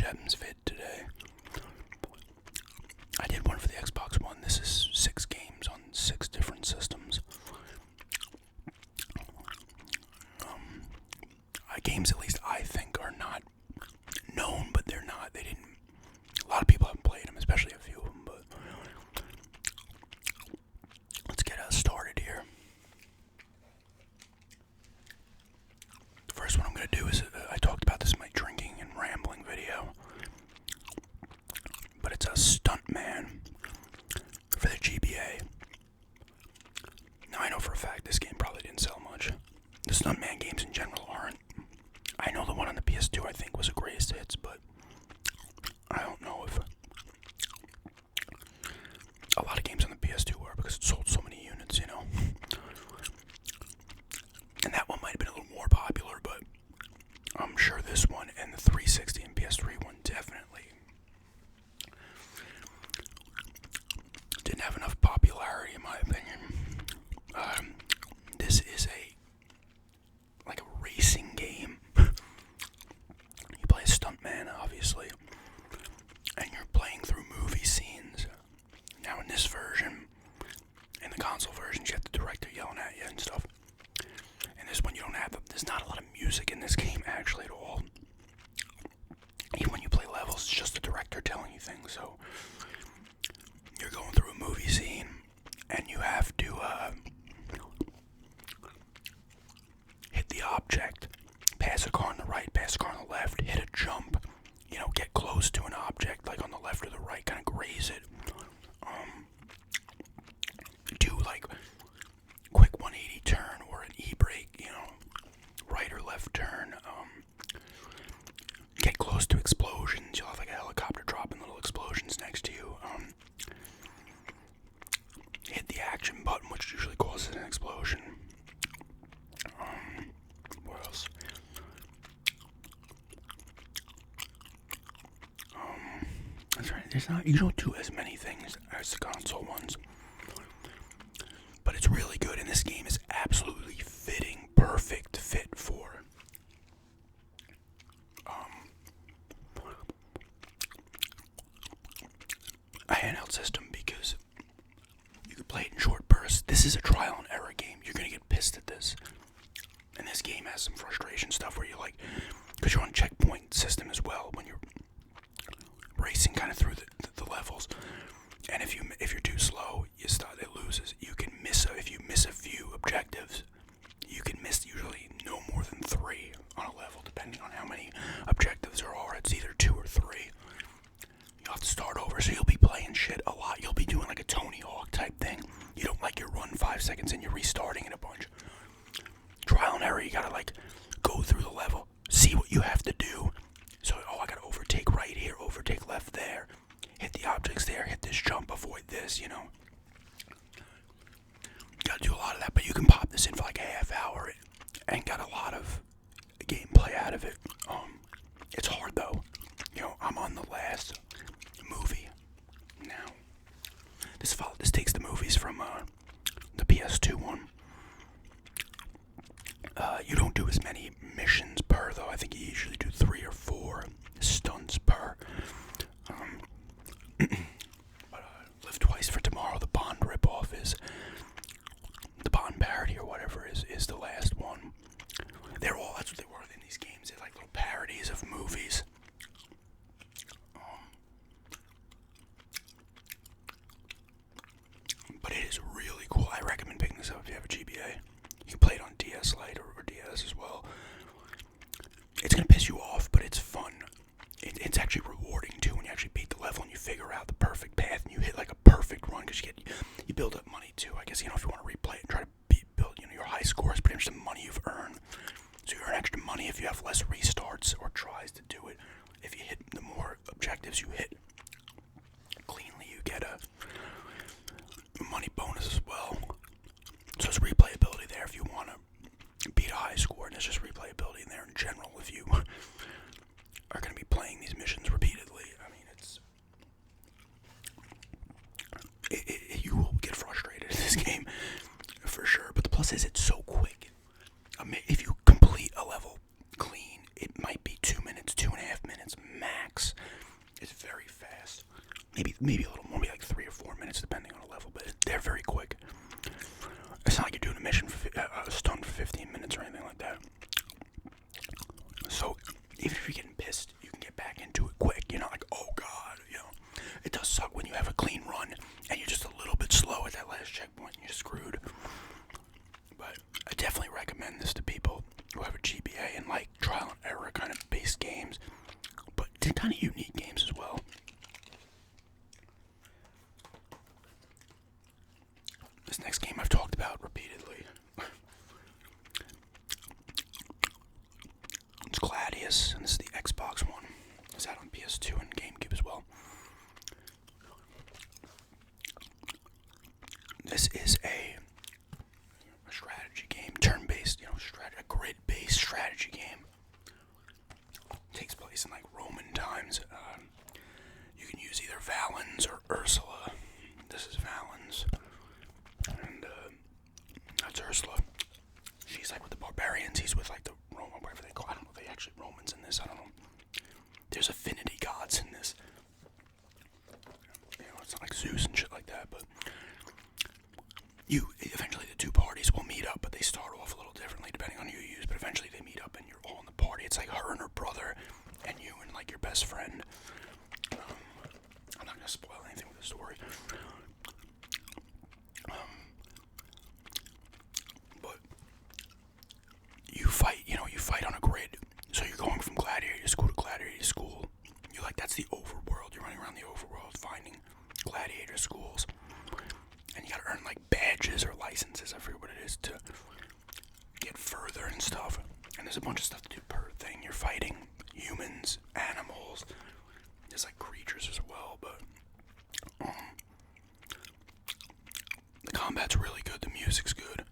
gems vid today. I did one for the Xbox One. This is 6 games on 6 different systems. Games, at least I think, are not known, but they're not. They didn't. A lot of people haven't played them, especially a few of them. But let's get us started here. The first one I'm going to do is I talked about this in my drinking and rambling video, but it's a Stuntman for the GBA. Now I know for a fact this game probably didn't sell much. The Stuntman games in general aren't. I know the one on the PS2 I think was a greatest hits, but I don't know if a lot of games on the PS2 were because it sold so many units, you know. And that one might have been a little more popular, but I'm sure this one and the 360 and PS3 one definitely didn't have enough popularity in my opinion. This is like a racing game. You play a stuntman, obviously, and you're playing through movie scenes. Now in this version, in the console version, you have the director yelling at you and stuff. In this one, you don't have there's not a lot of music in this game actually at all. Even when you play levels, it's just the director telling you things. So you're going through a movie scene, and you have to hit the object, pass a car on the right, pass a car on the left, hit a jump, you know, get close to an object, like on the left or the right, kind of graze it. Do like quick 180 turn or an e-brake, you know, right or left turn. Get close to explosions. You'll have like a helicopter dropping little explosions next to you. Hit the action button, which usually causes an explosion. What else? That's right. You don't do as many things as the console ones, but it's really good. And this game is absolutely fitting, perfect fit for a handheld system because you can play it in short bursts. This is a trial and error game. You're gonna get pissed at this. And this game has some frustration stuff where you like, because you're on checkpoint system as well when you're racing kind of through the levels. And if you're too slow, it loses. You can miss if you miss a few objectives, you can miss usually no more than 3 on a level, depending on how many objectives there are. It's either 2 or 3. You'll have to start over, so you'll be playing shit a lot. You'll be doing like a Tony Hawk type thing. You don't like your run 5 seconds and you're restarting it a bunch. Trial and error, you gotta like go through the level, see what you have to do. So, I gotta overtake right here, overtake left there, hit the objects there, hit this jump, avoid this, you know. You gotta do a lot of that, but you can pop this in for like a half hour and got a lot of gameplay out of it. It's hard though. You know, I'm on the last movie now. This takes the movies from the PS2 one. You don't do as many missions per, though. I think you usually do 3 or 4 stunts per. But Live Twice for Tomorrow, the Bond ripoff is the Bond parody or whatever is the last one. That's what they were in these games. They're like little parodies of movies. But it is really cool. I recommend picking this up if you have a GBA. You can play it on DS Lite or DS as well. It's gonna piss you off, but it's fun. It's actually rewarding too when you actually beat the level and you figure out the perfect path and you hit like a perfect run because you build up money too. I guess, you know, if you want to replay it and try to build, you know, your high score is pretty much the money you've earned. So you earn extra money if you have less restarts or tries to do it. If you hit the more objectives you hit cleanly, you get a money bonus as well. So there's replayability there if you want to beat a high score, and there's just replayability in there in general if you are going to be playing these missions repeatedly. I mean, you will get frustrated in this game for sure, but the plus is it's so quick. I mean, if you complete a level clean, it might be 2 minutes, 2.5 minutes max. maybe a little more, maybe like 3 or 4 minutes depending on the level, but they're very quick. It's not like you're doing a mission for a stun for 15 minutes or anything like that. So even if you're getting pissed, you can get back into it quick. You're not like, oh god, It does suck when you have a clean run and you're just a little bit slow at that last checkpoint and you're screwed. But I definitely recommend this to people who have a GBA and like trial and error kind of based games, but they're kind of unique games as well. This next game I've talked about repeatedly. It's Gladius, and this is the Xbox one. It's out on PS2 and GameCube as well. This is a strategy game, turn-based, a grid-based strategy game. It takes place in like Roman times. You can use either Valens or Ursula. This is Valens, and that's Ursula. She's like with the barbarians. He's with like the Roman, whatever they call. I don't know if they actually Romans in this. I don't know. There's affinity gods in this. It's not like Zeus and shit like that, but eventually the two parties will meet up, but they start off a little differently depending on who you use, but eventually they meet up and you're all in the party. It's like her and her brother and you and like your best friend. I'm not gonna spoil anything with the story. But you fight on a grid. So you're going from gladiator to school to gladiator to school. That's the overworld. You're running around the overworld finding gladiator schools. And you gotta earn like badges or licenses, I forget what it is, to get further and stuff. And there's a bunch of stuff to do per thing. You're fighting humans, animals, there's like creatures as well, but the combat's really good, the music's good.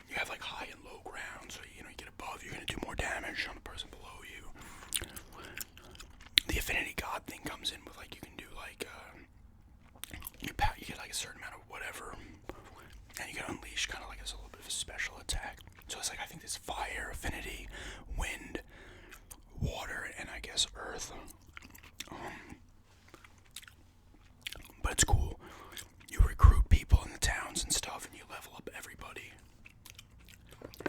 You have like high and low ground, so you get above, you're gonna do more damage on the person below you. The affinity god thing comes in with like you can do like you get like a certain amount of whatever, and you can unleash kind of like as a little bit of a special attack. So it's like I think there's fire, affinity, wind, water, and I guess earth. But it's cool. You recruit people in the towns and stuff, and you level up everybody.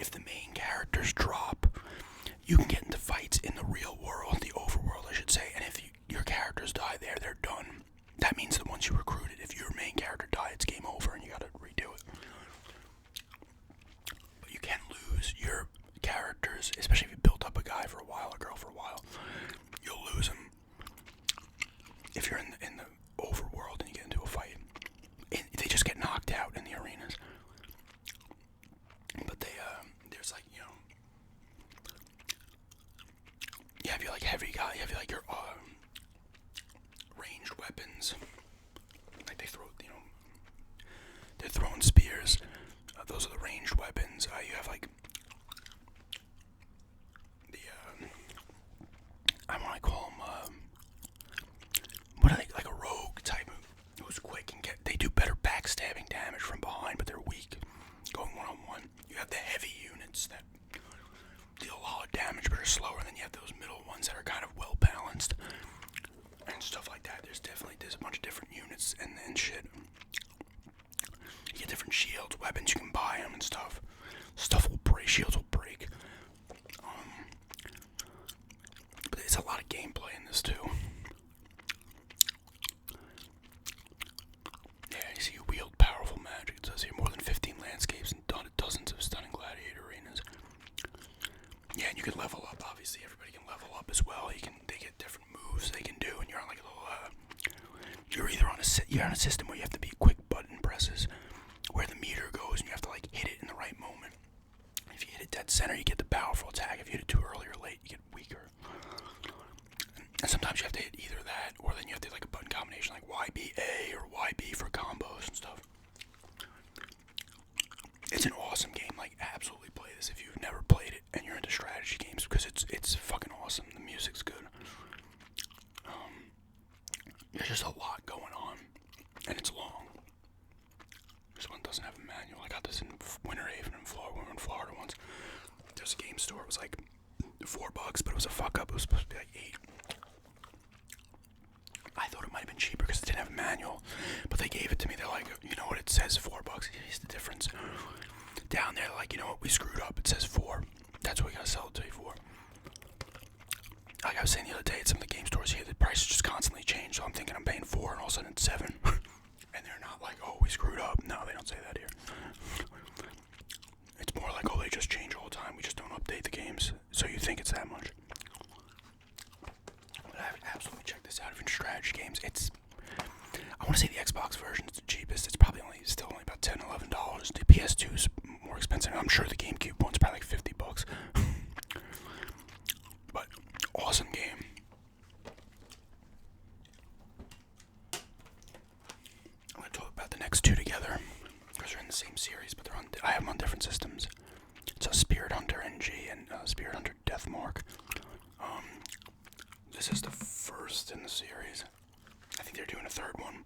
If the main characters drop, you can get into fights in the real world, the overworld, I should say. And if your characters die there, they're done. That means that once you recruited, if your main character dies, it's game over, and you gotta redo it. But you can lose your characters, especially if you built up a guy for a while, a girl for a while. You'll lose them if you're in the overworld and you get into a fight. They just get knocked out in the arenas. But there's like, you have your like heavy guy, you have like your ranged weapons. Like they throw, they're throwing spears. Those are the ranged weapons. You have like the I want to call them what are they, like a rogue type who's quick and they do better backstabbing damage from behind, but they're weak going one-on-one. You have the heavy units that deal a lot of damage but are slower, and then you have those middle ones that are kind of well balanced and stuff like that. There's a bunch of different units and shit. You get different shields, weapons, you can buy them and stuff. Stuff will break, shields will break. But there's a lot of gameplay in this too. Yeah, you see you wield powerful magic. It says here more than 15 landscapes and dozens of stunning gladiator arenas. Yeah, and you can level up. Obviously, everybody can level up as well. They get different moves they can do, and you're on like a little. You're either on a system where you have to be quick button presses, where the meter goes, and you have to like hit it in the right moment. If you hit it dead center, you get the powerful attack. If you hit it too early or late, you get weaker. And sometimes you have to hit either that, or then you have to like a button combination like YBA or YB for combos and stuff. It's an awesome game. Like, absolutely play this if you've never played it and you're into strategy games, because it's fucking awesome. The music's good. There's just a lot going on, and it's long. This one doesn't have a manual. I got this in Winter Haven in Florida once. There's a game store. It was like $4, but it was a fuck up. It was supposed to be like $8. I thought it might have been cheaper because it didn't have a manual, but they gave it to me. They're like, you know what, it says $4. Here's the difference. Down there, like, you know what, we screwed up. It says 4. That's what we gotta sell it to you for. Like I was saying the other day at some of the game stores here, the prices just constantly change. So I'm thinking I'm paying 4, and all of a sudden it's 7. And they're not like, oh, we screwed up. No, they don't say that here. It's more like, oh, they just change all the time. We just don't update the games. So you think it's that much. But I would absolutely check this out. Even strategy games, I want to say the Xbox version is the cheapest. It's probably still only about $10, $11. The PS2 is more expensive. I'm sure the GameCube one's probably like $50. But awesome game. I'm going to talk about the next two together because they're in the same series, but I have them on different systems. It's a Spirit Hunter NG and Spirit Hunter Deathmark. This is the first in the series. I think they're doing a third one.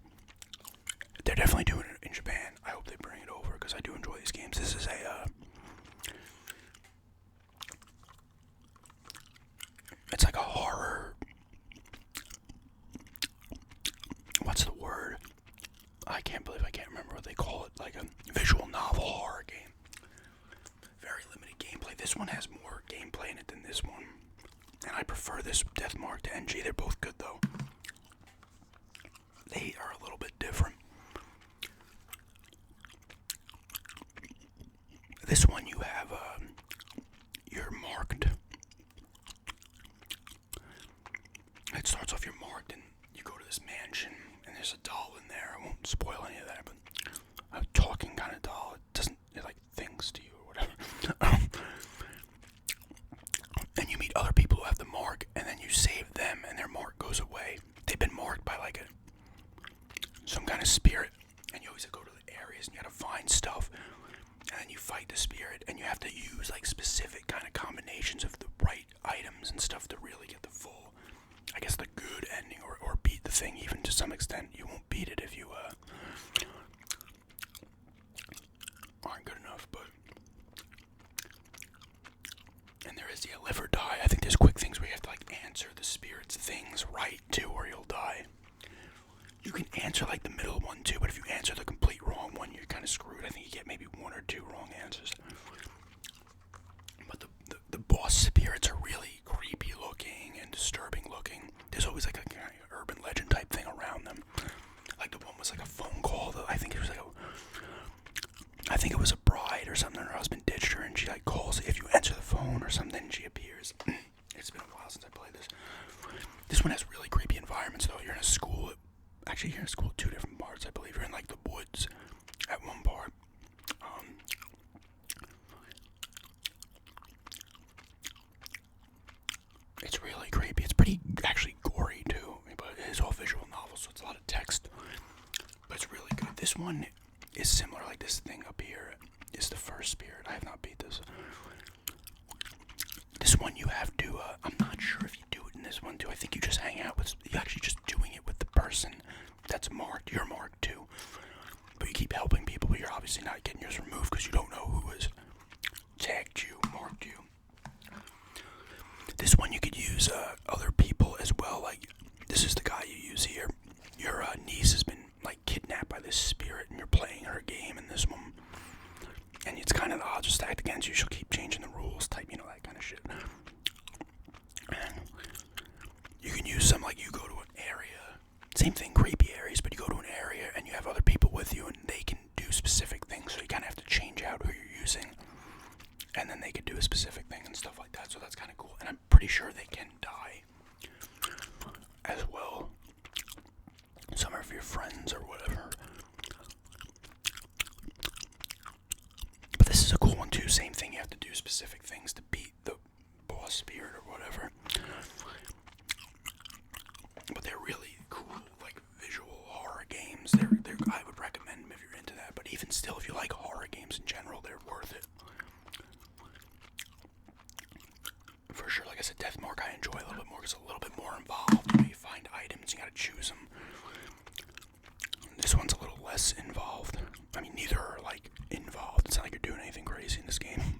They're definitely doing it in Japan. I hope they bring it over because I do enjoy these games. This is it's like a horror. What's the word? I can't believe I can't remember what they call it. Like a visual novel horror game. Very limited gameplay. This one has more gameplay in it than this one. And I prefer this Deathmark to NG. They're both good though. They are a little bit different. This one you have, you're marked. It starts off, you're marked, and you go to this mansion, and there's a doll in there. I won't spoil any of that, but a talking kind of doll. It like thinks to you or whatever. And you meet other people who have the mark, and then you save them, and their mark goes away. They've been marked by like some kind of spirit, and you always go to the areas, and you gotta find stuff. And then you fight the spirit, and you have to use like specific kind of combinations of the right items and stuff to really get the full, I guess, the good ending, or beat the thing even to some extent. You won't beat it if you aren't good enough, but. And there is the live or die. I think there's quick things where you have to like answer the spirit's things right too, or you'll die. You can answer like the middle one too, but if you answer the complete wrong one, you're kind of screwed. I think you get maybe 1 or 2 wrong answers. But the boss spirits are really creepy looking and disturbing looking. There's always like a kind of urban legend type thing around them. Like the one was like a phone call. I think it was a bride or something. Her husband ditched her, and she like calls. If you answer the phone or something, she appears. It's been a while since I played this. This one has really creepy environments though. You're in a school. Actually, you're in school 2 different parts, I believe. You're in, like, the woods at one part. It's really creepy. It's pretty, actually, gory, too. But it is all visual novels, so it's a lot of text. But it's really good. This one is similar. Like, this thing up here is the first spirit. I have not beat this. This one you have to, I'm not sure if you do it in this one, too. I think you just hang out with, you're actually just doing it with the person that's marked. You're marked too, but you keep helping people, but you're obviously not getting yours removed because you don't know who has tagged you, marked you. This one you could use other people as well. Like this is the guy you use here. Your niece has been like kidnapped by this spirit, and you're playing her game in this one. And it's kind of I'll just act against you. She'll keep changing the rules, type, you know, that kind of shit. And you can use some like you go to an area. Same thing, creepy areas, but you go to an area and you have other people with you and they can do specific things, so you kind of have to change out who you're using. And then they can do a specific thing and stuff like that, so that's kind of cool. And I'm pretty sure they can die as well. Some of your friends or whatever. But this is a cool one too, same thing, you have to do specific things to beat the boss spirit or whatever. But they're really cool, like visual horror games. I would recommend them if you're into that. But even still, if you like horror games in general, they're worth it. For sure, like I said, Deathmark I enjoy a little bit more because it's a little bit more involved. You know, you find items, you gotta choose them. This one's a little less involved. I mean, neither are like involved. It's not like you're doing anything crazy in this game.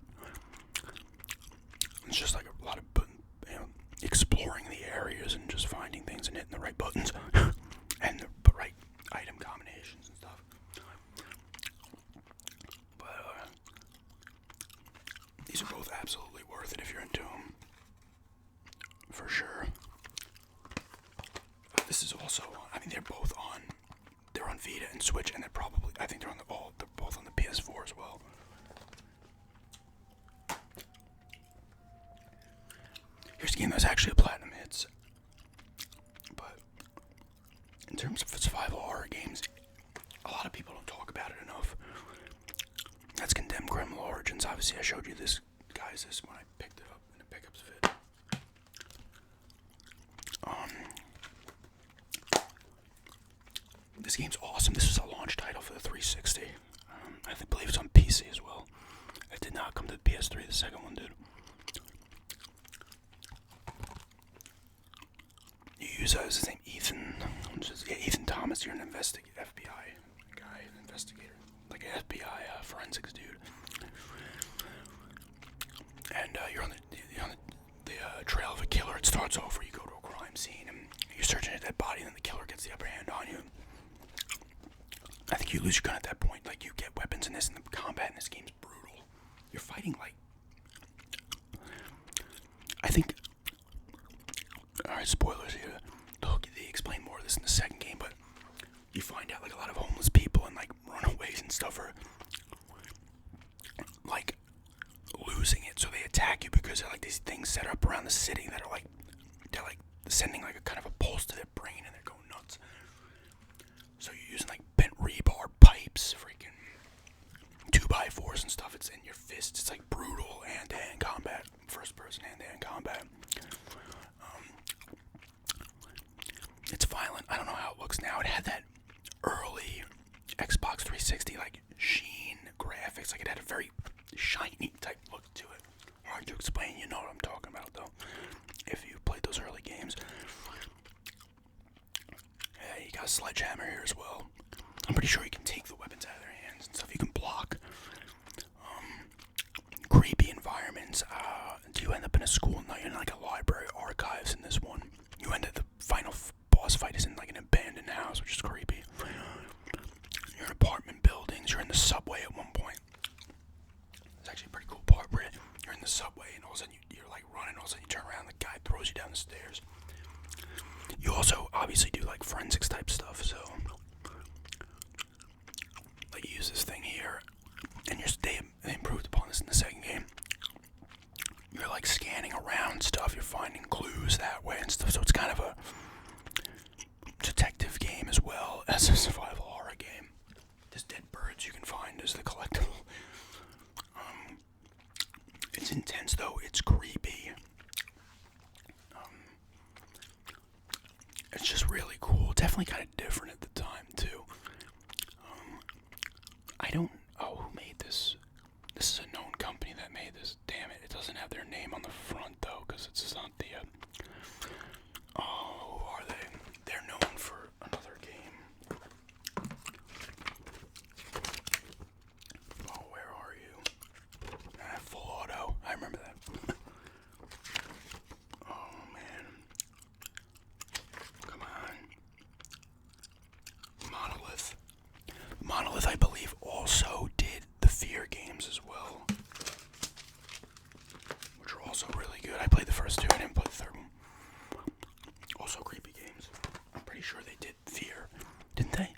It's just like a lot of, exploring the areas and just finding things and hitting the right buttons. worth it if you're into them, for sure. This is also, I mean, they're both on. They're on Vita and Switch, and they're probably, I think they're both on the PS4 as well. Here's a game that's actually a platinum hits. But in terms of survival horror games, a lot of people don't talk about it enough. That's Condemned Criminal Origins. Obviously, I showed you this, guys, this when I picked it up in the pickups vid. This game's awesome. This was a launch title for the 360. I believe it's on PC as well. It did not come to the PS3. The second one did. You use his name Ethan. Ethan Thomas. You're an FBI guy, an investigator, like an FBI forensics dude. And you're on the trail of a killer. It starts over. You go to a crime scene and you're searching a dead body, and then the killer gets the upper hand on you. I think you lose your gun at that point. Like, you get weapons in this, and the combat in this game's brutal. You're fighting, like, I think, alright, spoilers here. They explain more of this in the second game, but you find out, like, a lot of homeless people and, like, runaways and stuff are, like, losing it, so they attack you because they're, like, these things set up around the city that are, like, they're, like, sending, like, a kind of a pulse to their brain, and they're going nuts. So you're using, like, bent rebar pipes, freaking 2x4s and stuff. It's in your fists. It's, like, brutal hand-to-hand combat, first-person hand-to-hand combat. It's violent. I don't know how it looks now. It had that early Xbox 360, like, sheen graphics. Like, it had a very shiny type look to it. Hard to explain. You know what I'm talking about, though, if you played those early games. Yeah, you got a sledgehammer here as well. I'm pretty sure you can take the weapons out of their hands and stuff. You can block. Creepy environments. You end up in a school. No, you're in, like, a library archives in this one. You end up, the final boss fight is in, like, an abandoned house, which is creepy. You're in apartment buildings. You're in the subway at one point. It's actually a pretty cool part where you're in the subway and all of a sudden you're like running, all of a sudden you turn around, the guy throws you down the stairs. You also obviously do, like, forensics type stuff, so like, you use this thing here, and they improved upon this in the second game. You're, like, scanning around stuff, you're finding clues that way and stuff, so it's kind of a detective game as well as a survival horror game. There's dead birds you can find as the collectible. It's intense, though. It's creepy. It's just really cool. Definitely kind of different at the time, too. I don't... Oh, who made this? This is a known company that made this. Damn it. It doesn't have their name on the front, though, because it's not the... Oh, who are they? They're known for another game. Oh, where are you? Full Auto. I remember that. Oh, man. Come on. Monolith, I believe, also did the Fear games as well, which are also really good. I played the first two. I didn't play the third one. Also creepy games. I'm pretty sure they did Fear. Didn't they?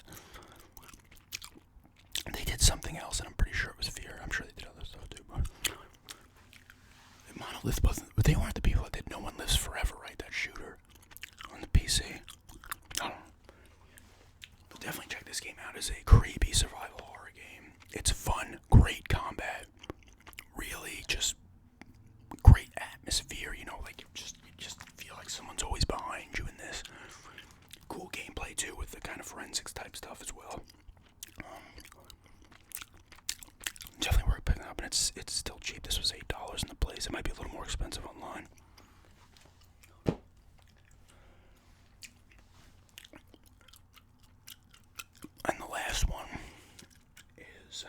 They did something else, and I'm pretty sure it was Fear. I'm sure they did other stuff, too, but Monolith wasn't... But they weren't the people that did No One Lives Forever, right? That shooter on the PC. I don't know. But definitely check this game out as a creepy survival horror game. It's fun, great combat, really just great atmosphere, you know, like you just feel like someone's always behind you in this. Cool gameplay too, with the kind of forensics type stuff as well. Definitely worth picking up, and it's still cheap. This was $8 in the place. It might be a little more expensive online. And the last one is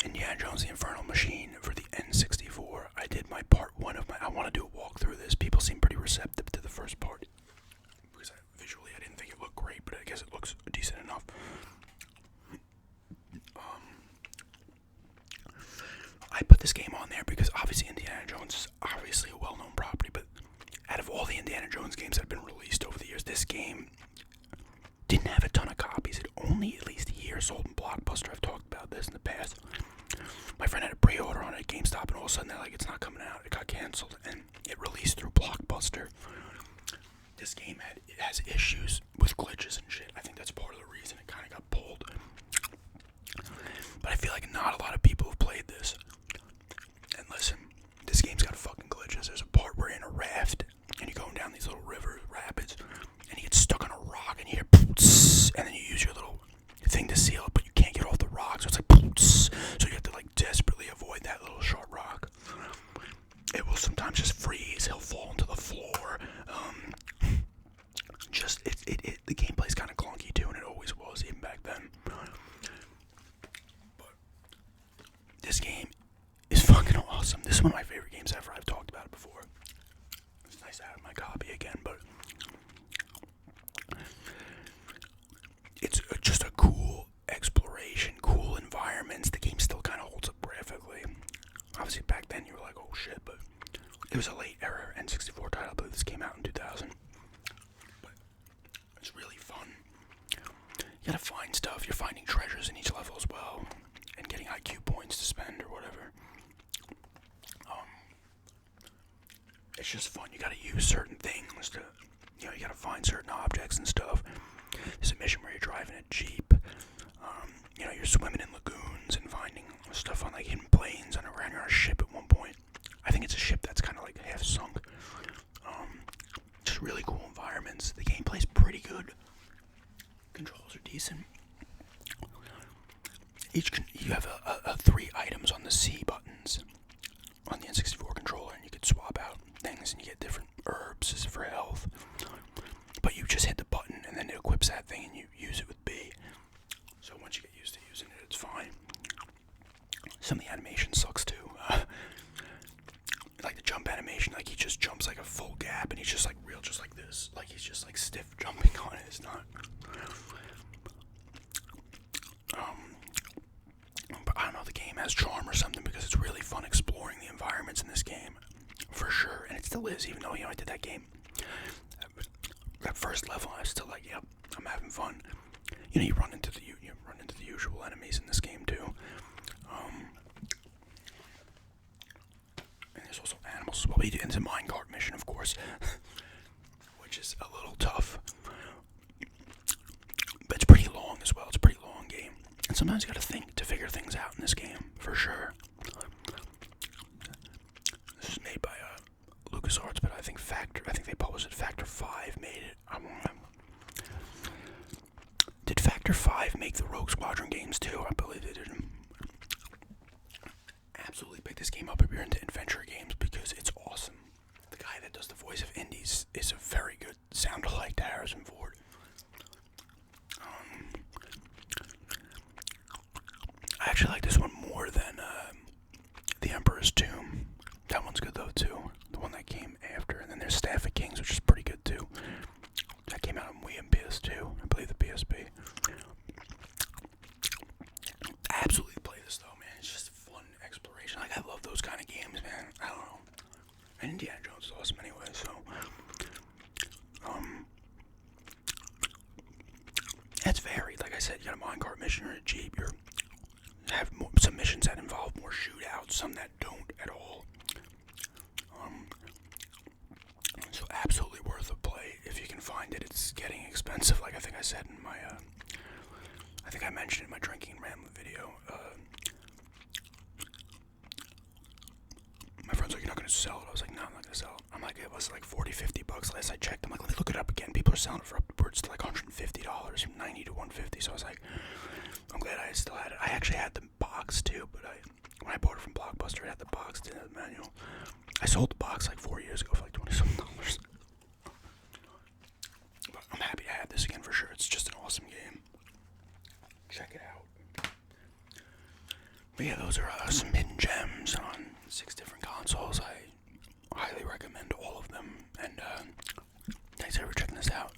Indiana Jones the Infernal Machine for the N64. I did my part one of my... I want to do a walkthrough of this. People seem pretty receptive to the first part. Because visually I didn't think it looked great, but I guess it looks decent enough. game didn't have a ton of copies. It only at least a year sold in Blockbuster. I've talked about this in the past. My friend had a pre-order on it at GameStop, and all of a sudden they're like, it's not coming out. It got canceled, and it released through Blockbuster. This game has issues with glitches and shit. I think that's part of the reason it kind of got pulled. But I feel like not a lot of people have played this. And listen, this game's got fucking glitches. There's a part where you're in a raft, and you're going down these little river rapids, and you get stuck on a rock, and you hear poots, and then you use your little thing to seal it, but you can't get off the rock, so it's like poots. So you have to like desperately avoid that little sharp rock. It will sometimes just freeze. He'll fall into the floor. The gameplay's kind of clunky too, and it always was even back then. But this game is fucking awesome. This is one of my favorite games ever. I've talked about it before. It's nice to have my copy again, but it's just a cool exploration, cool environments. The game still kind of holds up graphically. Obviously, back then you were like, oh shit, but it was a late era N64 title. I believe this came out in 2000. But it's really fun. You gotta find stuff. You're finding treasures in each level as well, and getting IQ points to spend or whatever. It's just fun. You gotta use certain things to, you gotta find certain objects and stuff. There's a mission where you're driving a Jeep. You're swimming in lagoons and finding stuff on like hidden plains underground. You're on a ship at one point. I think it's a ship that's kind of like half sunk. Just really cool environments. The gameplay's pretty good. Controls are decent. You have a 3 items on the C buttons on the N64 controller, and you can swap out things and you get different herbs for health. But you just hit the button and then it equips that thing and you use it with B. So once you get used to using it, it's fine. Some of the animation sucks too. Like the jump animation, like he just jumps like a full gap and he's just like real, just like this. Like he's just like stiff jumping on it. It's not. But I don't know, the game has charm or something because it's really fun exploring the environments in this game. For sure. And it still is, even though, I did that game. That first level, I was still like, yep, I'm having fun. You run into the usual enemies in this game too. And there's also animals as well. And it's a minecart mission, of course, which is a little tough. But it's pretty long as well. It's a pretty long game. And sometimes you gotta think to figure things out in this game, for sure. This is made by LucasArts, but I think they published it. Factor 5 made it. I don't remember. Did Factor 5 make the Rogue Squadron games too? I believe they did. Absolutely pick this game up if you're into adventure games because it's awesome. The guy that does the voice of Indy is a very good sound-alike to Harrison Ford. I actually like this one more than The Emperor's Tomb. That one's good though too. The one that came after. And then there's Staff of Kings, which is pretty good too. That came out on Wii and PS2. I believe the PSP. Absolutely play this though, man. It's just fun exploration. Like, I love those kind of games, man. I don't know. And Indiana Jones is awesome anyway, so. It's varied. Like I said, you got a minecart mission or a Jeep. You have some missions that involve more shootouts, some that don't at all. So absolutely worth a play if you can find it. It's getting expensive, like I think I said in my, I think I mentioned it in my Drinking and Rambling video. My friend's like, you're not going to sell it? I was like, no, I'm not going to sell it. I'm like, it was like $40-$50 last I checked. I'm like, let me look it up again. People are selling it for upwards to like $150, from $90 to $150. So I was like, I'm glad I still had it. I actually had the box too, but when I bought it from Blockbuster, it had the box, didn't have the manual. I sold the box like 4 years ago for like $20-something. But I'm happy I had this again for sure. It's just an awesome game. Check it out. But yeah, those are some hidden gems on 6 different consoles. I highly recommend all of them. And thanks for checking this out.